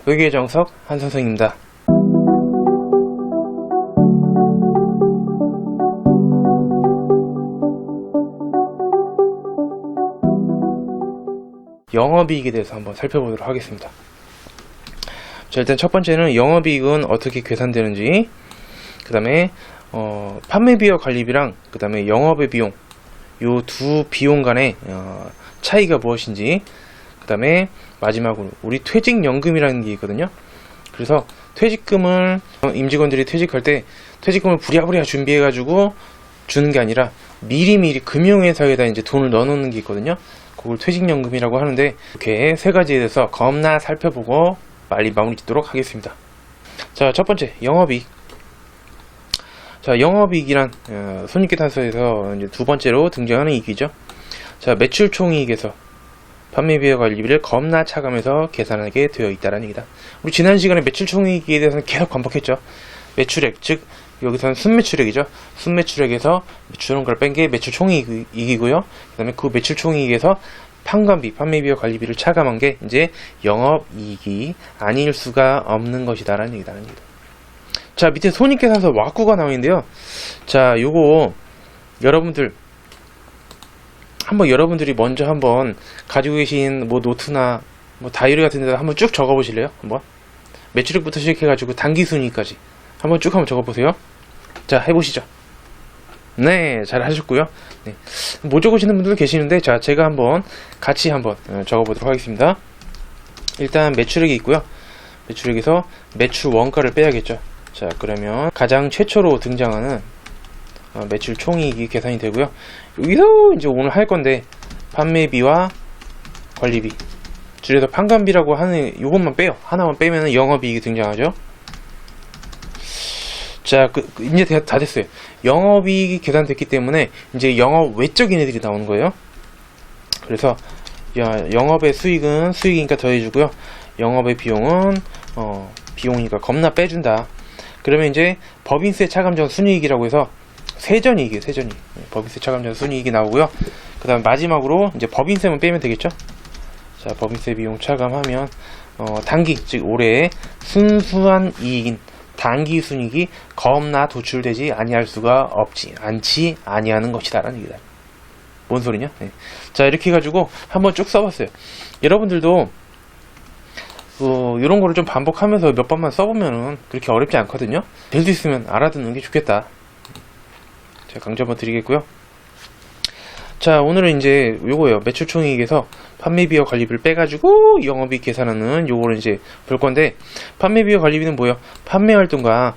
외계의 정석 한선생입니다. 영업이익에 대해서 한번 살펴보도록 하겠습니다. 자, 일단 첫 번째는 영업이익은 어떻게 계산되는지, 그 다음에 판매비와 관리비랑 그 다음에 영업의 비용, 요 두 비용 간의 차이가 무엇인지, 그 다음에 마지막으로 우리 퇴직연금이라는 게 있거든요. 그래서 퇴직금을 임직원들이 퇴직할 때 퇴직금을 부랴부랴 준비해 가지고 주는 게 아니라 미리미리 금융회사에다 이제 돈을 넣어 놓는 게 있거든요. 그걸 퇴직연금이라고 하는데, 이렇게 세 가지에 대해서 겁나 살펴보고 빨리 마무리 짓도록 하겠습니다. 자, 첫 번째 영업이익. 자, 영업이익이란 손익계산서에서 이제 두 번째로 등장하는 이익이죠. 자, 매출총이익에서 판매비와 관리비를 겁나 차감해서 계산하게 되어 있다는 얘기다. 우리 지난 시간에 매출총이익에 대해서는 계속 반복했죠. 매출액, 즉 여기서는 순매출액이죠. 순매출액에서 주는 걸 뺀 게 매출총이익이고요. 그 다음에 그 매출총이익에서 판관비, 판매비와 관리비를 차감한 게 이제 영업이익이 아닐 수가 없는 것이다라는 얘기다. 자, 밑에 손익계산서 왁구가 나와 있는데요. 자, 요거 여러분들이 먼저 한번 가지고 계신 뭐 노트나 뭐 다이어리 같은 데다 한번 쭉 적어 보실래요? 한번 매출액부터 시작해 가지고 단기순이익까지 한번 적어보세요. 자, 해보시죠. 네, 잘 하셨고요. 네. 못 적으시는 분들도 계시는데, 자, 제가 같이 한번 적어보도록 하겠습니다. 일단 매출액이 있고요. 매출액에서 매출 원가를 빼야겠죠. 자, 그러면 가장 최초로 등장하는 매출 총이익이 계산이 되고요. 여기서 이제 오늘 할 건데, 판매비와 관리비, 줄여서 판관비라고 하는 요것만 빼요. 하나만 빼면 영업이익이 등장하죠. 자, 이제 다 됐어요. 영업이익이 계산됐기 때문에 이제 영업 외적인 애들이 나오는 거예요. 그래서 영업의 수익은 수익이니까 더해주고요. 영업의 비용은 비용이니까 겁나 빼준다. 그러면 이제 법인세 차감전 순이익이라고 해서 세전이익이에요. 세전이익. 법인세 차감전 순이익이 나오고요. 그 다음 마지막으로 이제 법인세만 빼면 되겠죠. 자, 법인세 비용 차감하면 단기, 즉 올해의 순수한 이익인 단기 순이익이 겁나 도출되지 아니할 수가 않지 아니하는 것이다 라는 얘기다. 뭔 소리냐? 네. 자, 이렇게 해가지고 한번 쭉 써봤어요. 여러분들도 이런 거를 좀 반복하면서 몇 번만 써보면은 그렇게 어렵지 않거든요. 될 수 있으면 알아듣는 게 좋겠다. 제가 강조 한번 드리겠고요. 자, 오늘은 이제 요거예요. 매출총이익에서 판매비와 관리비를 빼가지고 영업이익 계산하는 요거를 이제 볼 건데, 판매비와 관리비는 뭐예요? 판매 활동과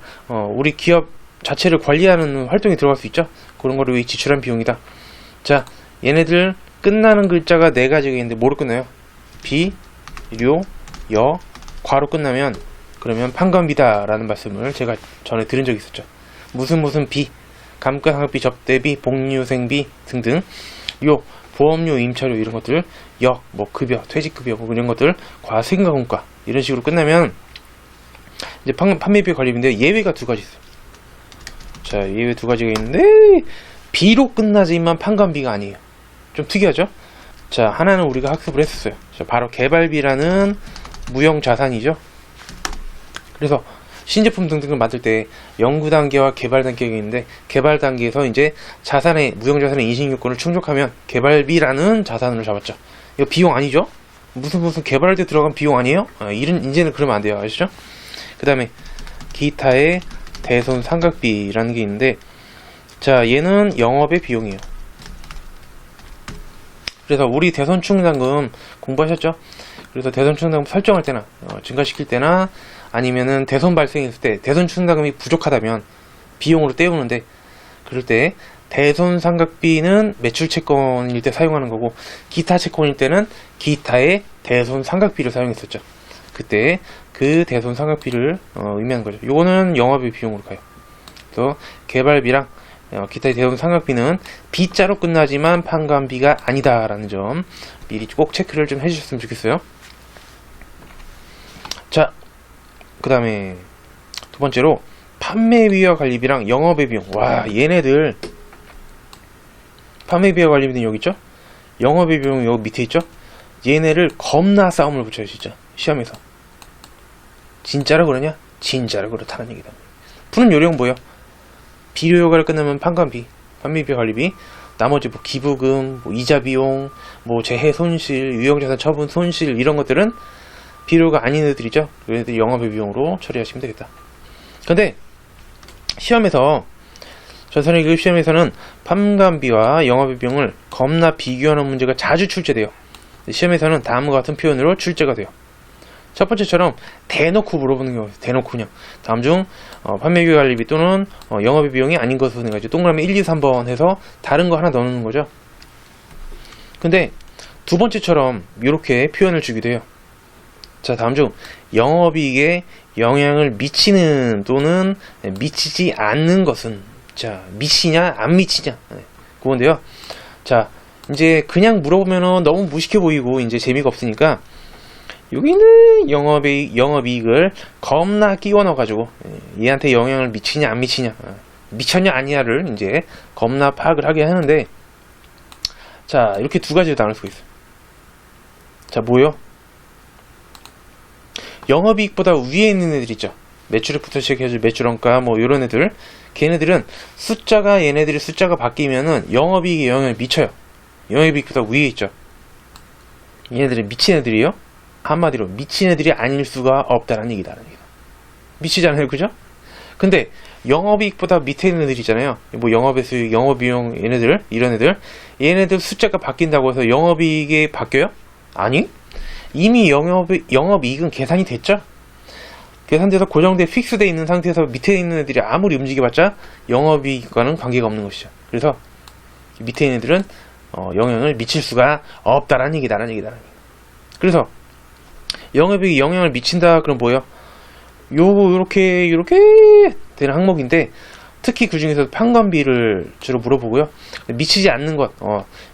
우리 기업 자체를 관리하는 활동이 들어갈 수 있죠. 그런 거를 위해 지출한 비용이다. 자, 얘네들 끝나는 글자가 네 가지가 있는데 뭐로 끝나요? 비, 료, 여, 과로 끝나면 그러면 판관비다 라는 말씀을 제가 전에 들은 적이 있었죠. 무슨 비, 감가상각비, 접대비, 복리후생비 등등, 요 보험료, 임차료 이런 것들, 역, 뭐 급여, 퇴직급여 뭐 이런 것들, 과세금과 공과 이런 식으로 끝나면 이제 판매비 관리비인데 예외가 두 가지 있어요. 자, 예외 두 가지가 있는데 비로 끝나지만 판관비가 아니에요. 좀 특이하죠? 자, 하나는 우리가 학습을 했었어요. 자, 바로 개발비라는 무형자산이죠. 그래서 신제품 등등을 만들 때 연구 단계와 개발 단계가 있는데, 개발 단계에서 이제 무형자산의 인식요건을 충족하면 개발비라는 자산을 잡았죠. 이거 비용 아니죠? 무슨 개발할 때 들어간 비용 아니에요? 이제는 그러면 안 돼요. 아시죠? 그 다음에 기타의 대손 상각비라는 게 있는데, 자, 얘는 영업의 비용이에요. 그래서 우리 대손 충당금 공부하셨죠? 그래서 대손 충당금 설정할 때나 증가시킬 때나 아니면은 대손 발생했을 때 대손 충당금이 부족하다면 비용으로 때우는데, 그럴 때 대손 상각비는 매출 채권일 때 사용하는 거고, 기타 채권일 때는 기타의 대손 상각비를 사용했었죠. 그때 그 대손 상각비를 의미하는 거죠. 요거는 영업의 비용으로 가요. 그래서 개발비랑 기타의 대손 상각비는 B자로 끝나지만 판관비가 아니다라는 점 미리 꼭 체크를 좀 해주셨으면 좋겠어요. 자, 그 다음에 두 번째로 판매비와 관리비랑 영업의 비용. 와, 얘네들 판매비와 관리비는 여기 있죠? 영업의 비용은 여기 밑에 있죠? 얘네를 겁나 싸움을 붙여요, 진짜. 시험에서. 진짜로 그러냐? 진짜로 그렇다는 얘기다. 푸는 요령은 뭐예요? 비료효과를 끝내면 판관비, 판매비 관리비, 나머지 뭐 기부금, 뭐 이자 비용, 뭐 재해 손실, 유형자산 처분 손실 이런 것들은 비료가 아닌 애들이죠. 얘네들 영업의 비용으로 처리하시면 되겠다. 근데 시험에서 전산의 교육 시험에서는 판관비와 영업의 비용을 겁나 비교하는 문제가 자주 출제돼요. 시험에서는 다음과 같은 표현으로 출제가 돼요. 첫 번째처럼 대놓고 물어보는 경우, 대놓고 그냥 다음 중 판매비 관리비 또는 영업의 비용이 아닌 것으로 해가지고 동그라미 1, 2, 3번 해서 다른 거 하나 넣는 거죠. 근데 두 번째처럼 이렇게 표현을 주기도 해요. 자, 다음 중 영업이익에 영향을 미치는 또는 미치지 않는 것은, 자, 미치냐 안 미치냐, 그건데요. 자, 이제 그냥 물어보면은 너무 무식해 보이고 이제 재미가 없으니까 여기는 영업이익을 겁나 끼워 넣어가지고 얘한테 영향을 미치냐 안 미치냐, 미쳤냐 아니냐를 이제 겁나 파악을 하게 하는데, 자, 이렇게 두 가지로 나눌 수가 있어요. 자, 뭐요? 영업이익보다 위에 있는 애들 있죠. 매출액부터 시작해서 매출원가 뭐 이런 애들, 걔네들은 얘네들의 숫자가 바뀌면은 영업이익에 영향을 미쳐요. 영업이익보다 위에 있죠. 얘네들은 미친 애들이에요. 한마디로 미친 애들이 아닐 수가 없다는 얘기다. 미치잖아요, 그죠? 근데 영업이익보다 밑에 있는 애들 있잖아요. 뭐 영업의 수익, 영업비용, 얘네들 숫자가 바뀐다고 해서 영업이익이 바뀌어요? 아니, 이미 영업이익은 계산이 됐죠. 계산돼서 고정돼 픽스돼 있는 상태에서 밑에 있는 애들이 아무리 움직여봤자 영업이익과는 관계가 없는 것이죠. 그래서 밑에 있는 애들은 영향을 미칠 수가 없다라는 얘기다. 그래서 영업이익이 영향을 미친다 그럼 뭐예요? 요렇게 되는 항목인데, 특히 그 중에서 판관비를 주로 물어보고요. 미치지 않는 것,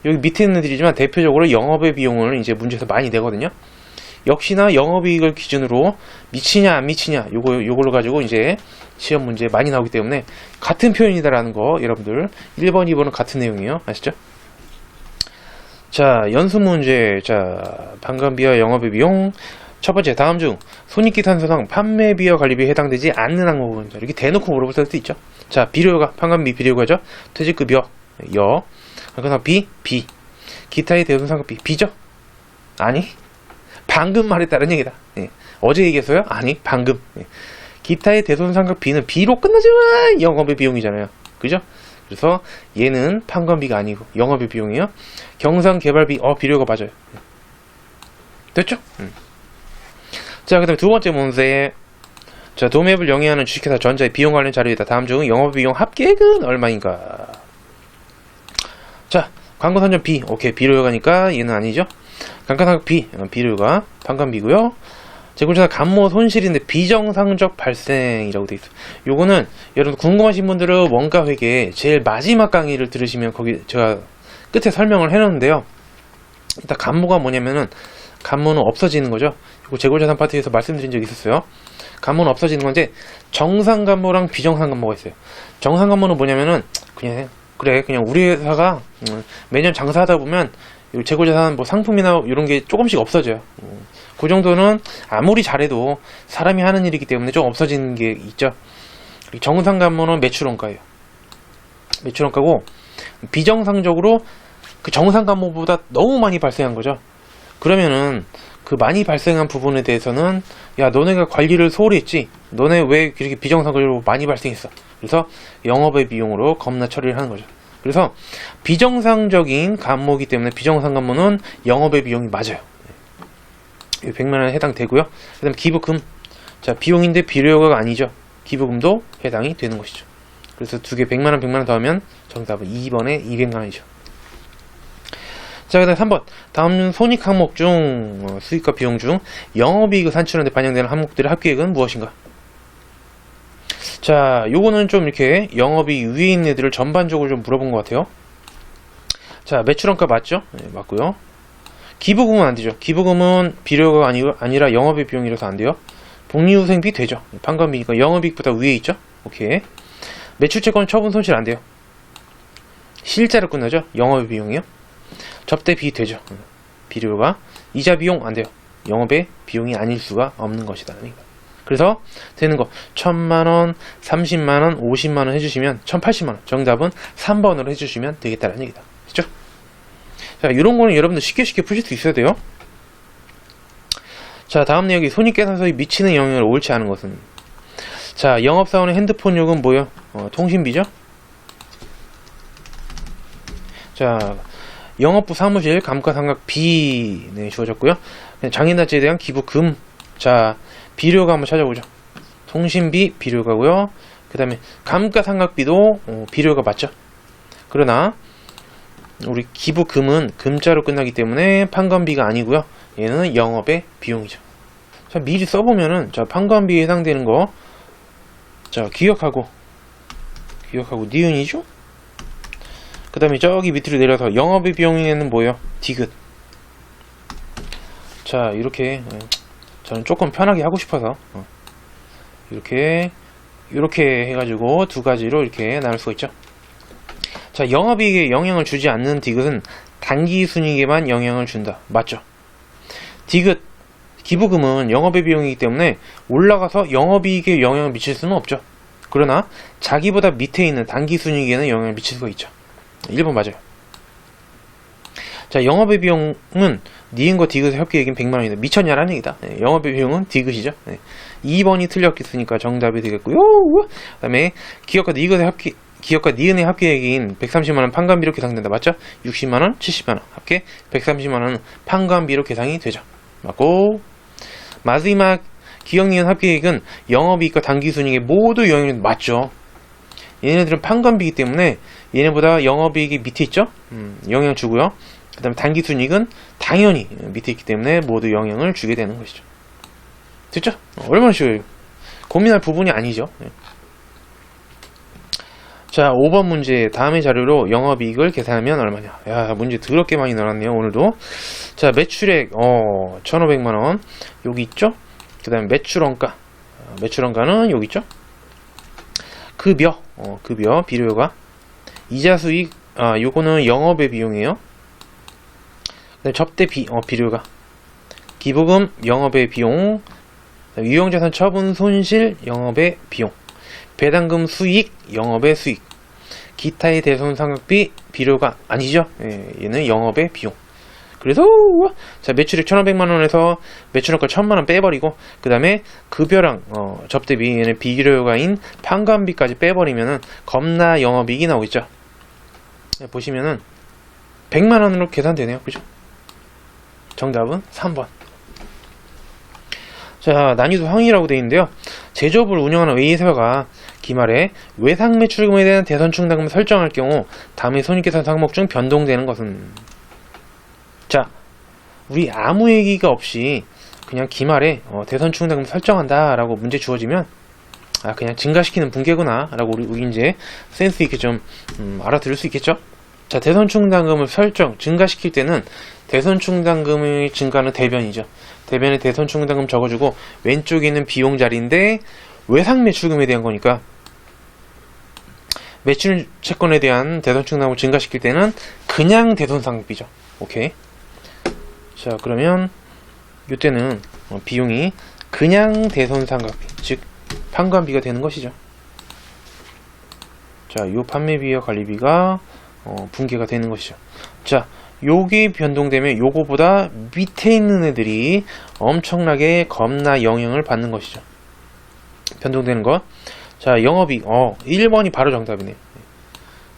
여기 밑에 있는 애들이지만 대표적으로 영업의 비용을 이제 문제에서 많이 내거든요. 역시나 영업이익을 기준으로 미치냐 안 미치냐 요걸로 가지고 이제 시험 문제 많이 나오기 때문에 같은 표현이다라는 거 여러분들 1번, 2번은 같은 내용이에요. 아시죠? 자, 연수 문제. 자, 판관비와 영업의 비용. 첫 번째, 다음 중 손익계산서상 판매비와 관리비에 해당되지 않는 항목은, 이렇게 대놓고 물어볼 수도 있죠. 자, 비료가, 판관비 비료가죠. 퇴직급여, 강간사비, 비. 기타의 대손상급비, 비죠? 아니, 방금 말했다는 얘기다. 예. 어제 얘기했어요? 아니, 방금. 예. 기타의 대손상급 비는 비로 끝나지만 영업의 비용이잖아요. 그죠? 그래서 얘는 판관비가 아니고 영업의 비용이에요. 경상개발비, 비료가 맞아요. 됐죠? 자, 그 다음에 두 번째 문제. 자, 도매업을 영위하는 주식회사 전자의 비용 관련 자료이다. 다음 중 영업비용 합계액은 얼마인가? 자, 광고선전 비. 오케이, 비료가니까 얘는 아니죠. 감가상각 비. 비료가 판관비고요. 재고조사 감모 손실인데 비정상적 발생이라고 되어 있어요. 요거는 여러분 궁금하신 분들은 원가회계 제일 마지막 강의를 들으시면 거기 제가 끝에 설명을 해놓는데요. 일단 감모가 뭐냐면은, 감모는 없어지는 거죠. 이거 재고자산 파트에서 말씀드린 적이 있었어요. 감모는 없어지는 건데 정상감모랑 비정상감모가 있어요. 정상감모는 뭐냐면은 그냥 우리 회사가 매년 장사하다 보면 재고자산 뭐 상품이나 이런 게 조금씩 없어져요. 그 정도는 아무리 잘해도 사람이 하는 일이기 때문에 좀 없어지는 게 있죠. 정상감모는 매출원가예요. 매출원가고, 비정상적으로 그 정상감모보다 너무 많이 발생한 거죠. 그러면은 그 많이 발생한 부분에 대해서는, 야, 너네가 관리를 소홀히 했지, 너네 왜 이렇게 비정상적으로 많이 발생했어, 그래서 영업의 비용으로 겁나 처리를 하는 거죠. 그래서 비정상적인 감모이기 때문에 비정상 감모는 영업의 비용이 맞아요. 100만원에 해당되고요. 그 다음에 기부금. 자, 비용인데 비료가 아니죠. 기부금도 해당이 되는 것이죠. 그래서 두 개 100만원 100만원 더하면 정답은 2번에 200만원이죠. 자, 그 다음에 3번. 다음 손익 항목 중 수익과 비용 중 영업이익을 산출하는 데 반영되는 항목들의 합계액은 무엇인가? 자, 요거는 좀 이렇게 영업이 위에 있는 애들을 전반적으로 좀 물어본 것 같아요. 자, 매출원가 맞죠? 네, 맞고요. 기부금은 안 되죠. 기부금은 비료가 아니라 영업의 비용이라서 안 돼요. 복리후생비 되죠. 판관비니까 영업이익보다 위에 있죠. 오케이. 매출채권 처분 손실 안 돼요. 실자로 끝나죠. 영업의 비용이요. 접대비 되죠. 비료가. 이자 비용 안 돼요. 영업의 비용이 아닐 수가 없는 것이다. 그래서 되는 거 1000만원, 30만원, 50만원 해주시면 1080만원. 정답은 3번으로 해주시면 되겠다는 얘기다. 그죠? 자, 이런 거는 여러분들 쉽게 푸실 수 있어야 돼요. 자, 다음 내용이 손익계산서에 미치는 영향을 옳지 않은 것은. 자, 영업사원의 핸드폰 요금 뭐요? 통신비죠? 자, 영업부 사무실 감가상각비 네, 주어졌고요. 장애인단체에 대한 기부금. 자, 비료가 한번 찾아보죠. 통신비 비료가고요. 그 다음에 감가상각비도 비료가 맞죠. 그러나 우리 기부금은 금자로 끝나기 때문에 판관비가 아니고요. 얘는 영업의 비용이죠. 자, 미리 써보면은 자, 판관비에 해당되는 거 자, 기억하고 니은이죠. 그 다음에 저기 밑으로 내려서 영업의 비용에는 뭐예요? 디귿. 자, 이렇게 저는 조금 편하게 하고 싶어서 이렇게 해가지고 두 가지로 이렇게 나눌 수가 있죠. 자, 영업이익에 영향을 주지 않는 디귿은 단기순이익에만 영향을 준다. 맞죠? 디귿 기부금은 영업의 비용이기 때문에 올라가서 영업이익에 영향을 미칠 수는 없죠. 그러나 자기보다 밑에 있는 단기순이익에는 영향을 미칠 수가 있죠. 1번 맞아요. 자, 영업의 비용은 니은과 디귿의 합계액인 100만원이다. 미쳤냐라는 얘기다. 네, 영업의 비용은 디귿이죠. 네. 2번이 틀렸으니까 정답이 되겠고요. 그 다음에 기업과 니은의 합계액인 130만원 판관비로 계산된다. 맞죠? 60만원, 70만원 합계 130만원은 판관비로 계산이 되죠. 맞고, 마지막 기업 니은 합계액은 영업이익과 단기순이익에 모두 영향이 맞죠. 얘네들은 판관비이기 때문에 얘네보다 영업이익이 밑에 있죠. 영향 주고요. 그 다음에 단기순이익은 당연히 밑에 있기 때문에 모두 영향을 주게 되는 것이죠. 됐죠? 얼마나 쉬워요. 고민할 부분이 아니죠. 자, 5번 문제 다음의 자료로 영업이익을 계산하면 얼마냐. 야, 문제 더럽게 많이 나왔네요 오늘도. 자, 매출액 1500만원 여기 있죠. 그 다음에 매출원가는 여기 있죠. 급여 비료가 이자수익 요거는 영업의 비용이에요. 그다음에 접대 비료가 기부금 영업의 비용, 유형자산 처분 손실 영업의 비용, 배당금 수익 영업의 수익, 기타의 대손상각비 비료가 아니죠. 얘는 영업의 비용. 그래서 자, 매출액 1500만원에서 매출원가 1000만원 빼버리고 그 다음에 급여랑 접대비 얘는 비료가인 판관비까지 빼버리면은 겁나 영업이익이 나오겠죠. 보시면은 100만원으로 계산되네요. 그죠? 정답은 3번. 자, 난이도 상이라고 되어 있는데요. 제조업을 운영하는 A사가 기말에 외상 매출금에 대한 대손충당금을 설정할 경우 다음의 손익계산 항목 중 변동되는 것은. 자, 우리 아무 얘기가 없이 그냥 기말에 대손충당금 설정한다 라고 문제 주어지면 그냥 증가시키는 분계구나 라고 우리 이제 센스 있게 좀 알아들을 수 있겠죠. 자, 대손충당금을 증가시킬 때는 대손충당금의 증가는 대변이죠. 대변에 대손충당금 적어주고 왼쪽에 있는 비용 자리인데 외상 매출금에 대한 거니까 매출 채권에 대한 대손충당금을 증가시킬 때는 그냥 대손상각비죠. 오케이. 자, 그러면 이때는 비용이 그냥 대손상각비, 즉 판관비가 되는 것이죠. 자, 요 판매비와 관리비가 분계가 되는 것이죠. 자, 요게 변동되면 요거보다 밑에 있는 애들이 엄청나게 겁나 영향을 받는 것이죠. 변동되는 것. 자, 영업이익 1번이 바로 정답이네요.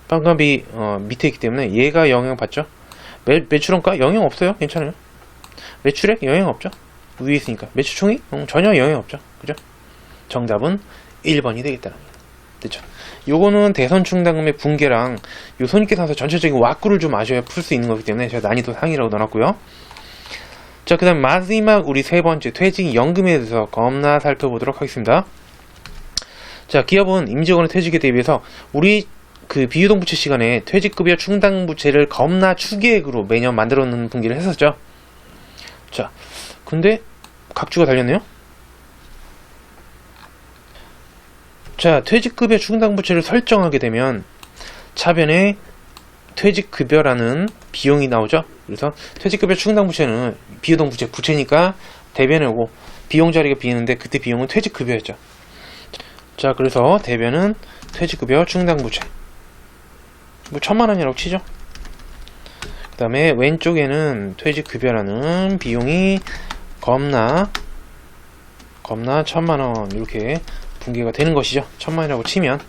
판관비 밑에 있기 때문에 얘가 영향 받죠. 매출원가 영향 없어요. 괜찮아요. 매출액 영향 없죠. 위에 있으니까. 매출총액 전혀 영향 없죠. 그죠? 정답은 1번이 되겠다는 겁니다. 됐죠? 요거는 대손충당금의 분계랑 요 손익계산서 전체적인 왁구를 좀 아셔야 풀 수 있는 거기 때문에 제가 난이도 상이라고 넣어놨고요. 자, 그 다음 마지막 우리 세 번째 퇴직연금에 대해서 겁나 살펴보도록 하겠습니다. 자, 기업은 임직원의 퇴직에 대비해서 우리 그 비유동부채 시간에 퇴직급여 충당부채를 겁나 추계액으로 매년 만들어 놓는 분기를 했었죠. 자, 근데 각주가 달렸네요. 자, 퇴직급여 충당부채를 설정하게 되면 차변에 퇴직급여라는 비용이 나오죠. 그래서 퇴직급여 충당부채는 비유동부채 부채니까 대변에 오고 비용 자리가 비는데 그때 비용은 퇴직급여였죠. 자, 그래서 대변은 퇴직급여 충당부채 뭐 1000만원이라고 치죠. 그 다음에 왼쪽에는 퇴직급여라는 비용이 겁나 1000만원 이렇게 분계가 되는 것이죠. 1000만원이라고 치면.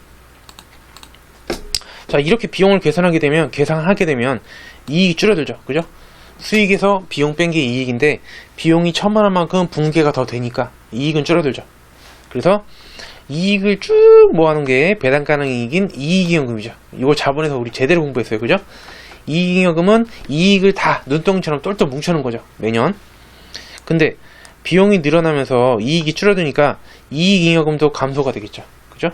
자, 이렇게 비용을 계산하게 되면 이익이 줄어들죠. 그죠? 수익에서 비용 뺀 게 이익인데 비용이 1000만원만큼 분계가 더 되니까 이익은 줄어들죠. 그래서 이익을 쭉 모아놓은 게 배당 가능 이익인 이익이익금이죠. 이거 자본에서 우리 제대로 공부했어요. 그죠? 이익이익금은 이익을 다 눈덩이처럼 똘똘 뭉쳐놓은 거죠. 매년. 근데 비용이 늘어나면서 이익이 줄어드니까 이익이익금도 감소가 되겠죠. 그죠?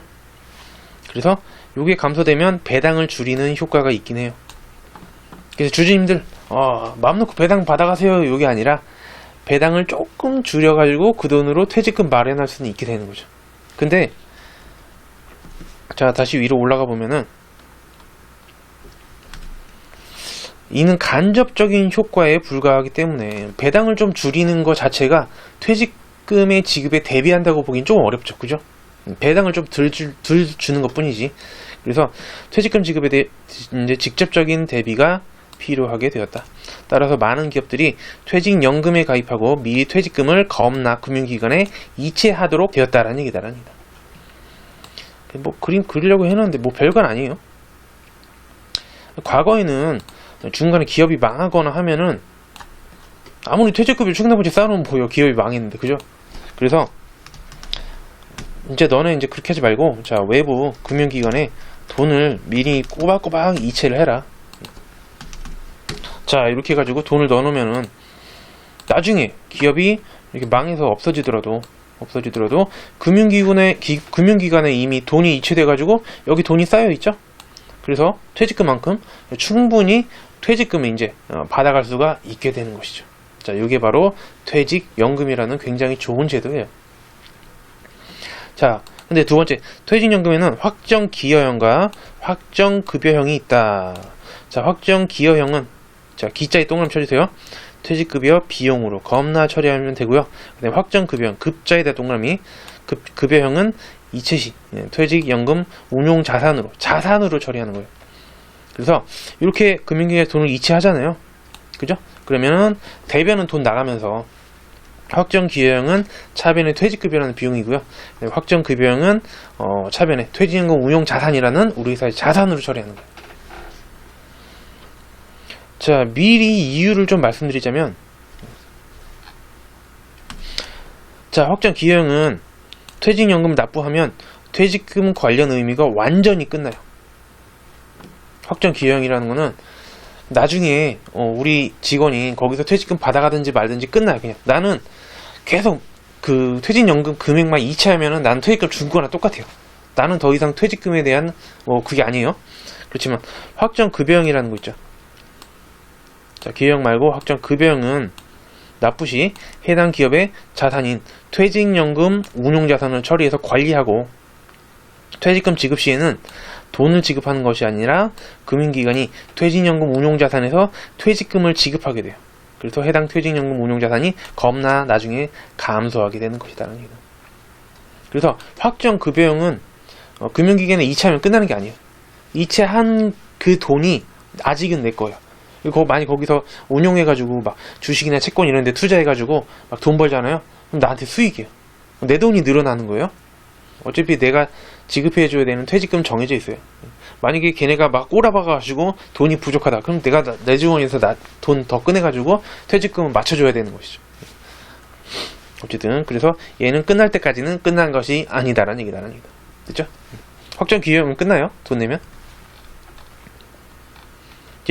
그래서 이게 감소되면 배당을 줄이는 효과가 있긴 해요. 그래서 주주님들 마음 놓고 배당 받아가세요. 이게 아니라 배당을 조금 줄여가지고 그 돈으로 퇴직금 마련할 수는 있게 되는 거죠. 근데 자, 다시 위로 올라가 보면은 이는 간접적인 효과에 불과하기 때문에 배당을 좀 줄이는 것 자체가 퇴직금의 지급에 대비한다고 보긴 좀 어렵죠. 그죠? 배당을 좀 덜 주는 것 뿐이지. 그래서 퇴직금 지급에 대해 이제 직접적인 대비가 필요하게 되었다. 따라서 많은 기업들이 퇴직연금에 가입하고 미리 퇴직금을 겁나 금융기관에 이체하도록 되었다라는 얘기다랍니다. 뭐 그림 그리려고 해놨는데 뭐 별건 아니에요. 과거에는 중간에 기업이 망하거나 하면은 아무리 퇴직급여 충당부채 쌓아놓으면 보여. 기업이 망했는데. 그죠? 그래서 이제 너네 이제 그렇게 하지 말고 자, 외부 금융기관에 돈을 미리 꼬박꼬박 이체를 해라. 자, 이렇게 해가지고 돈을 넣어놓으면은 나중에 기업이 이렇게 망해서 없어지더라도 금융기관에 이미 돈이 이체돼가지고 여기 돈이 쌓여있죠. 그래서 퇴직금만큼 충분히 퇴직금을 이제 받아갈 수가 있게 되는 것이죠. 자, 이게 바로 퇴직연금이라는 굉장히 좋은 제도예요. 자, 근데 두 번째, 퇴직연금에는 확정기여형과 확정급여형이 있다. 자, 확정기여형은 자, 기자에 동그라미 쳐주세요. 퇴직급여 비용으로 겁나 처리하면 되고요. 그다음에 확정급여형, 급자에다 동그라미. 급여형은 이체시, 퇴직연금 자산으로 처리하는 거예요. 그래서 이렇게 금융기관에 돈을 이체하잖아요. 그죠? 그러면은 대변은 돈 나가면서 확정기여형은 차변의 퇴직급여라는 비용이고요. 확정급여형은 차변의 퇴직연금 운용자산이라는 우리 회사의 자산으로 처리하는 거예요. 자, 미리 이유를 좀 말씀드리자면, 자, 확정기여형은 퇴직연금을 납부하면 퇴직금 관련 의미가 완전히 끝나요. 확정기여형이라는 거는 나중에 우리 직원이 거기서 퇴직금 받아가든지 말든지 끝나요. 그냥 나는 계속 그 퇴직연금 금액만 이체하면은 나는 퇴직금 준 거나 똑같아요. 나는 더 이상 퇴직금에 대한 그게 아니에요. 그렇지만 확정급여형이라는 거 있죠. 자, 기여형 말고 확정급여형은 납부 시 해당 기업의 자산인 퇴직연금 운용자산을 처리해서 관리하고 퇴직금 지급 시에는 돈을 지급하는 것이 아니라 금융기관이 퇴직연금 운용자산에서 퇴직금을 지급하게 돼요. 그래서 해당 퇴직연금 운용자산이 겁나 나중에 감소하게 되는 것이다라는 얘기다. 그래서 확정급여형은 금융기관에 이체하면 끝나는 게 아니에요. 이체한 그 돈이 아직은 내 거예요. 그리고 만약 거기서 운용해가지고 막 주식이나 채권 이런 데 투자해가지고 막 돈 벌잖아요. 그럼 나한테 수익이에요. 내 돈이 늘어나는 거예요. 어차피 내가 지급해줘야 되는 퇴직금 정해져 있어요. 만약에 걔네가 막 꼬라박아가지고 돈이 부족하다. 그럼 내가 내 주머니에서 돈 더 꺼내가지고 퇴직금을 맞춰줘야 되는 것이죠. 어쨌든 그래서 얘는 끝날 때까지는 끝난 것이 아니다라는 얘기다라는 얘기다. 됐죠? 확정 기여형은 끝나요. 돈 내면.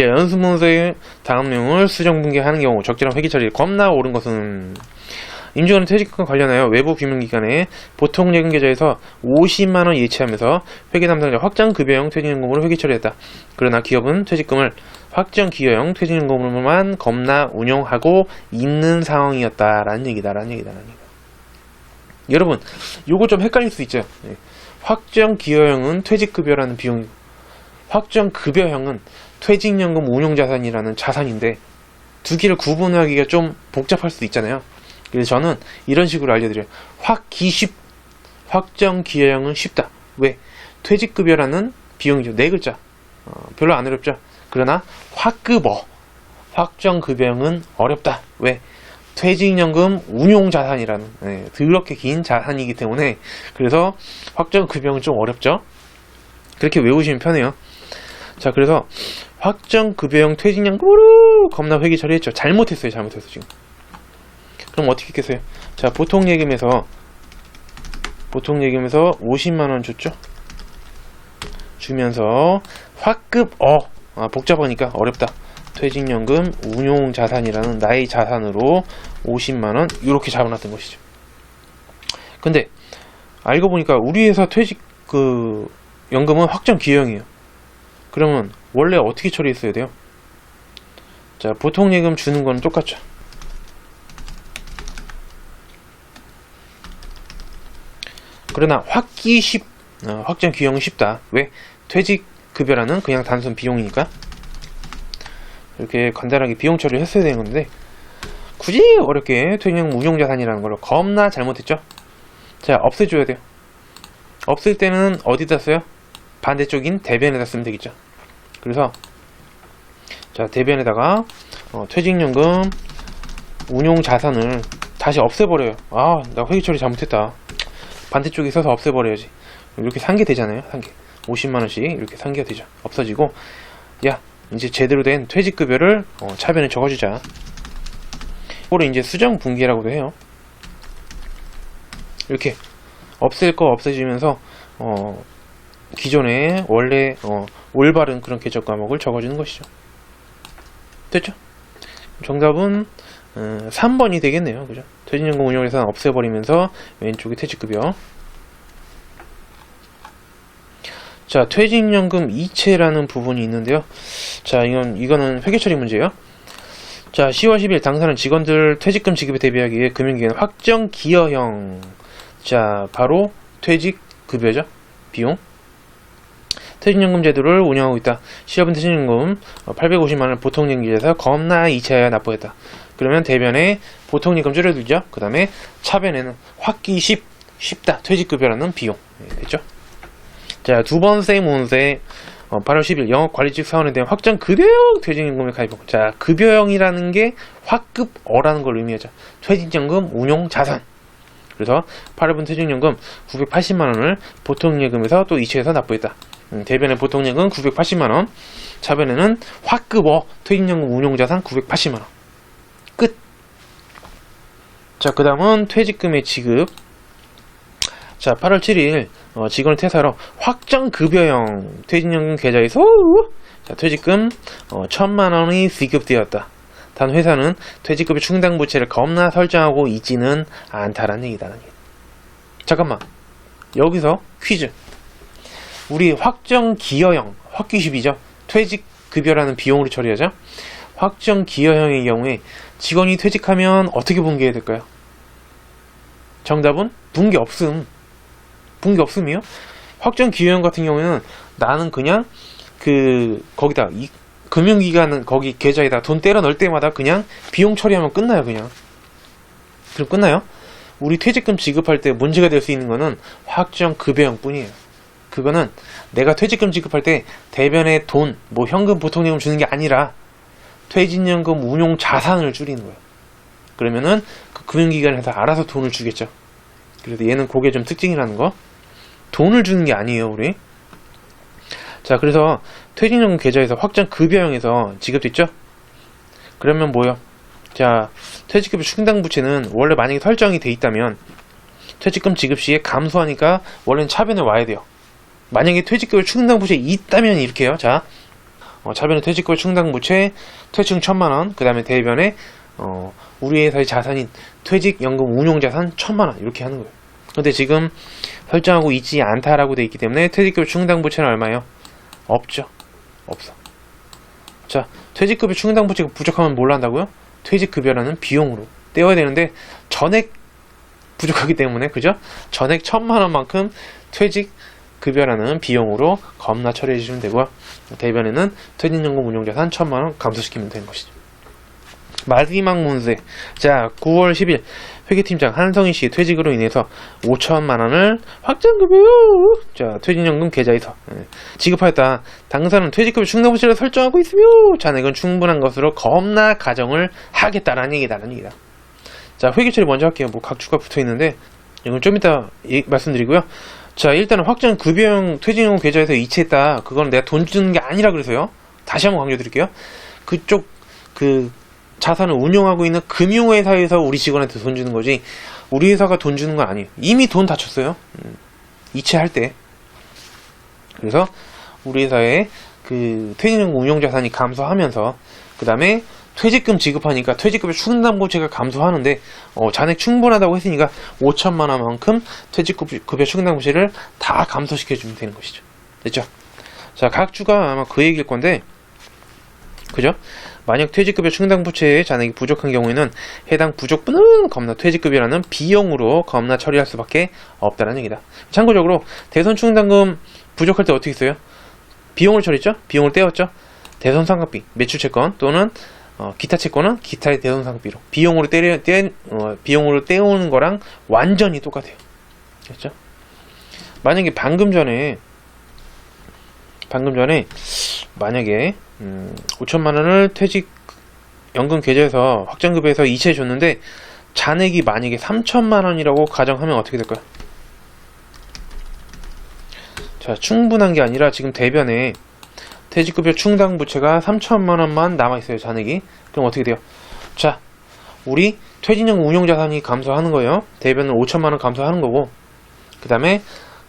연수문서의 다음 내용을 수정분계하는 경우 적절한 회계 처리 겁나 옳은 것은 임직원은 퇴직금 관련하여 외부 금융기관에 보통 예금 계좌에서 50만원 예치하면서 회계 담당자 확정급여형 퇴직연금으로 회계 처리했다. 그러나 기업은 퇴직금을 확정기여형 퇴직연금으로만 겁나 운영하고 있는 상황이었다라는 얘기다라는 얘기다. 여러분, 요거 좀 헷갈릴 수 있죠. 확정기여형은 퇴직급여라는 비용이고 확정급여형은 퇴직연금 운용자산이라는 자산인데 두 개를 구분하기가 좀 복잡할 수도 있잖아요. 그래서 저는 이런 식으로 알려드려요. 확정기여형은 쉽다. 왜? 퇴직급여라는 비용이죠. 네 글자. 별로 안 어렵죠. 그러나 확정급여형은 어렵다. 왜? 퇴직연금 운용자산이라는 더럽게 긴 자산이기 때문에, 그래서 확정급여형은 좀 어렵죠. 그렇게 외우시면 편해요. 자, 그래서 확정급여형 퇴직연금으로 겁나 회계 처리했죠. 잘못했어요. 지금. 그럼 어떻게 했겠어요? 자, 보통예금에서 50만원 줬죠. 주면서 복잡하니까 어렵다. 퇴직연금 운용자산이라는 나의 자산으로 50만원 이렇게 잡아놨던 것이죠. 근데 알고 보니까 우리 회사 연금은 확정기여형이에요. 그러면 원래 어떻게 처리했어야 돼요? 자, 보통예금 주는 건 똑같죠. 그러나 확정기여형은 쉽다. 왜? 퇴직급여라는 그냥 단순 비용이니까. 이렇게 간단하게 비용 처리를 했어야 되는 건데, 굳이 어렵게 퇴직연금 운용자산이라는 걸로 겁나 잘못했죠. 자, 없애줘야 돼요. 없을 때는 어디다 써요? 반대쪽인 대변에다 쓰면 되겠죠. 그래서 자, 대변에다가 퇴직연금 운용자산을 다시 없애버려요. 나 회계 처리 잘못했다. 반대쪽에 써서 없애버려야지. 이렇게 상계 되잖아요. 상계 50만원씩 이렇게 상계가 되죠. 없어지고, 야, 이제 제대로 된 퇴직급여를 차변에 적어주자. 이거를 이제 수정분기라고도 해요. 이렇게 없앨 거 없애지면서 기존에 원래 올바른 그런 계적 과목을 적어주는 것이죠. 됐죠? 정답은 3번이 되겠네요. 그죠? 퇴직연금 운용자산 없애버리면서 왼쪽에 퇴직급여. 자, 퇴직연금 이체라는 부분이 있는데요. 자, 이거는 회계처리 문제예요. 자, 10월 10일 당사는 직원들 퇴직금 지급에 대비하기 위해 금융기관 확정기여형. 자, 바로 퇴직급여죠. 비용. 퇴직연금 제도를 운영하고 있다. 시업은 퇴직연금 850만원을 보통연금에서 겁나 이체하여 납부했다. 그러면 대변에 보통연금 줄여두죠. 그 다음에 차변에는 쉽다. 퇴직급여라는 비용. 됐죠? 자, 두 번째 문제. 8월 10일 영업관리직 사원에 대한 확정급여형 퇴직연금에 가입하고. 자, 급여형이라는 게 확급어라는 걸 의미하죠. 퇴직연금 운용자산. 그래서 8월분 퇴직연금 980만원을 보통예금에서 또 이체해서 납부했다. 대변에 보통예금 980만원, 차변에는 확급어 퇴직연금 운용자산 980만원. 끝. 자, 그 다음은 퇴직금의 지급. 자, 8월 7일 직원을 퇴사로 확정급여형 퇴직연금 계좌에서 자, 퇴직금 1000만원이 지급되었다. 단 회사는 퇴직급여 충당부채를 겁나 설정하고 있지는 않다라는 얘기다. 잠깐만, 여기서 퀴즈. 우리 확정기여형, 확기십이죠. 퇴직급여라는 비용으로 처리하죠. 확정기여형의 경우에 직원이 퇴직하면 어떻게 분개해야 될까요? 정답은 분개 없음이요. 확정기여형 같은 경우에는 나는 그냥 거기다 금융기관은 거기 계좌에다 돈 때려 넣을 때마다 그냥 비용 처리하면 끝나요. 그럼 끝나요. 우리 퇴직금 지급할 때 문제가 될 수 있는 거는 확정급여형 뿐이에요. 그거는 내가 퇴직금 지급할 때 대변에 돈, 현금 보통예금 주는 게 아니라 퇴직연금 운용 자산을 줄이는 거예요. 그러면은 그 금융기관에서 알아서 돈을 주겠죠. 그래서 얘는 그게 좀 특징이라는 거. 돈을 주는 게 아니에요, 우리. 자, 그래서 퇴직연금 계좌에서 확정급여형에서 지급됐죠? 그러면 뭐요? 자, 퇴직급여 충당부채는 원래 만약에 설정이 돼 있다면 퇴직금 지급 시에 감소하니까 원래는 차변에 와야 돼요. 만약에 퇴직급여 충당부채 있다면 이렇게 해요. 자, 차변에 퇴직급여 충당부채 퇴충 1000만원, 그 다음에 대변에 우리 회사의 자산인 퇴직연금 운용자산 1000만원 이렇게 하는 거예요. 근데 지금 설정하고 있지 않다라고 돼 있기 때문에 퇴직급여 충당부채는 얼마예요? 없죠. 없어. 자, 퇴직급여 충당부채가 부족하면 뭘 한다고요? 퇴직급여라는 비용으로 떼어야 되는데 전액 부족하기 때문에, 그죠? 전액 1000만원만큼 퇴직급여라는 비용으로 겁나 처리해 주시면 되고요. 대변에는 퇴직연금 운용자산 1000만원 감소시키면 되는 것이죠. 마지막 문제. 자, 9월 10일 회계팀장 한성희 씨의 퇴직으로 인해서 5천만 원을 확정급여요. 자, 퇴직연금 계좌에서 지급하였다. 당사는 퇴직급여 충당부채를 설정하고 있으며 잔액은 충분한 것으로 겁나 가정을 하겠다라는 얘기다라는 얘기다. 자, 회계 처리 먼저 할게요. 뭐 각주가 붙어 있는데 이건 좀 이따 말씀드리고요. 자, 일단은 확정급여형 퇴직연금 계좌에서 이체했다. 그건 내가 돈 주는 게 아니라 그래서요. 다시 한번 강조드릴게요. 그쪽 자산을 운용하고 있는 금융회사에서 우리 직원한테 돈 주는 거지 우리 회사가 돈 주는 건 아니에요. 이미 돈 다 줬어요. 이체할 때. 그래서 우리 회사의 그 퇴직연금 운용자산이 감소하면서 그 다음에 퇴직금 지급하니까 퇴직급여 충당부채가 감소하는데 잔액 충분하다고 했으니까 5천만 원만큼 퇴직급여 충당부채를 다 감소시켜주면 되는 것이죠. 됐죠? 자, 각 주가 아마 그 얘기일 건데 그죠? 만약 퇴직급여 충당부채의 잔액이 부족한 경우에는 해당 부족분은 겁나 퇴직급여라는 비용으로 겁나 처리할 수밖에 없다는 얘기다. 참고적으로 대손 충당금 부족할 때 어떻게 써요? 비용을 처리했죠? 비용을 떼었죠? 대손 상각비, 매출 채권 또는 기타 채권은 기타의 대손 상각비로 비용으로 떼오는 거랑 완전히 똑같아요. 그렇죠? 만약에 방금 전에 만약에 5천만 원을 퇴직연금 계좌에서 확정급여에서 이체해 줬는데 잔액이 만약에 3천만 원이라고 가정하면 어떻게 될까요? 자, 충분한 게 아니라 지금 대변에 퇴직급여 충당부채가 3천만 원만 남아있어요. 잔액이. 그럼 어떻게 돼요? 자, 우리 퇴직연금 운용자산이 감소하는 거예요. 대변은 5천만 원 감소하는 거고 그 다음에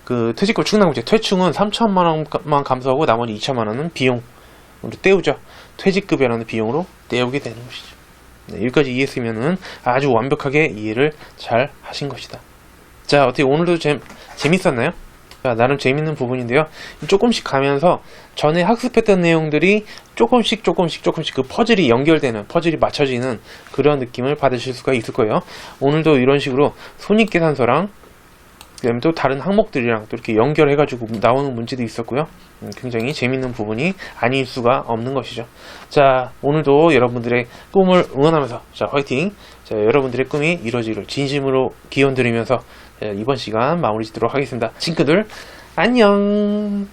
그 퇴직급여 충당부채 퇴충은 3천만 원만 감소하고 나머지 2천만 원은 비용으로 떼우죠. 퇴직급여라는 비용으로 떼우게 되는 것이죠. 네, 여기까지 이해했으면은 아주 완벽하게 이해를 잘 하신 것이다. 자, 어떻게 오늘도 재밌었나요? 자, 나름 재밌는 부분인데요. 조금씩 가면서 전에 학습했던 내용들이 조금씩 그 퍼즐이 연결되는, 퍼즐이 맞춰지는 그런 느낌을 받으실 수가 있을 거예요. 오늘도 이런 식으로 손익계산서랑 그다음에 또 다른 항목들이랑 또 이렇게 연결해가지고 나오는 문제도 있었고요. 굉장히 재밌는 부분이 아닐 수가 없는 것이죠. 자, 오늘도 여러분들의 꿈을 응원하면서 자, 화이팅! 자, 여러분들의 꿈이 이루어지기를 진심으로 기원 드리면서 이번 시간 마무리 짓도록 하겠습니다. 친구들 안녕!